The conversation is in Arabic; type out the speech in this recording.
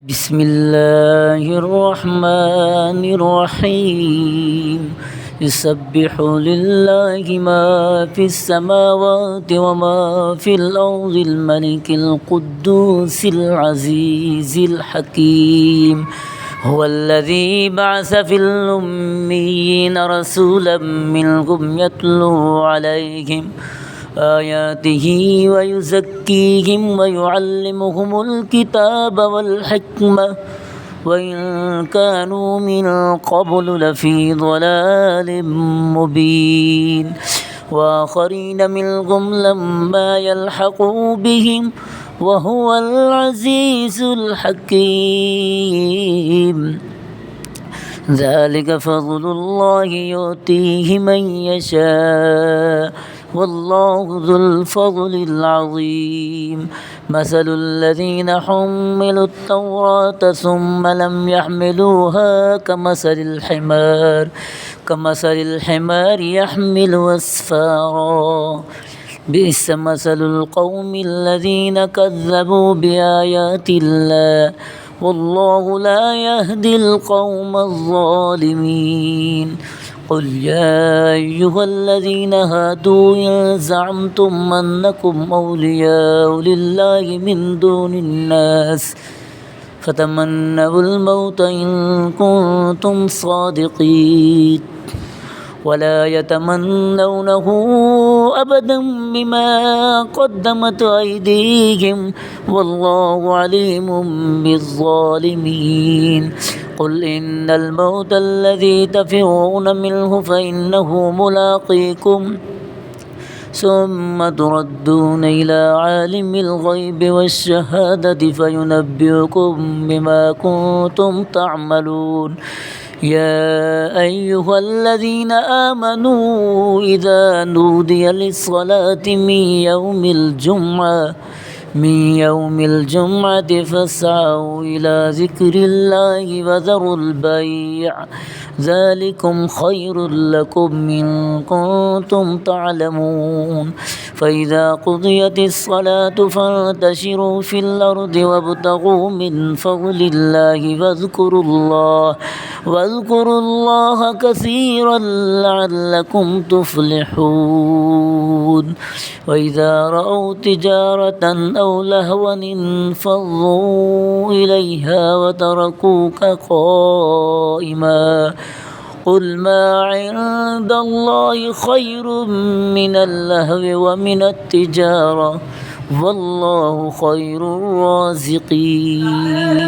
بسم الله الرحمن الرحيم يسبح لله ما في السماوات وما في الأرض الملك القدوس العزيز الحكيم هو الذي بعث في الأميين رسولا منهم يتلو عليهم آياته ويزكيهم ويعلمهم الكتاب والحكمة وإن كانوا من قبل لفي ضلال مبين وآخرين منهم لما يلحقوا بهم وهو العزيز الحكيم ذلك فضل الله يؤتيه من يشاء والله ذو الفضل العظيم مثل الذين حملوا التوراة ثم لم يحملوها كمثل الحمار يحمل أسفارا بئس مثل القوم الذين كذبوا بآيات الله والله لا يهدي القوم الظالمين قل يا أيها الذين هادوا إن زعمتم أنكم أولياء لله من دون الناس فتمنوا الموت إن كنتم صادقين ولا يتمنونه أبدا بما قدمت أيديهم والله عليم بالظالمين قل إن الموت الذي تفرون منه فإنه ملاقيكم ثم تردون إلى عالم الغيب والشهادة فينبئكم بما كنتم تعملون يا أيها الذين آمنوا إذا نودي للصلاة من يوم الجمعة فاسعوا إلى ذكر الله وذروا البيع ذلكم خير لكم إن كنتم تعلمون فإذا قضيت الصلاة فانتشروا في الأرض وابتغوا من فضل الله واذكروا الله كثيرا لعلكم تفلحون وإذا رأوا تجارة أو لهوا انفضوا إليها وتركوك قائما قل ما عند الله خير من اللهو ومن التجارة والله خير الرازقين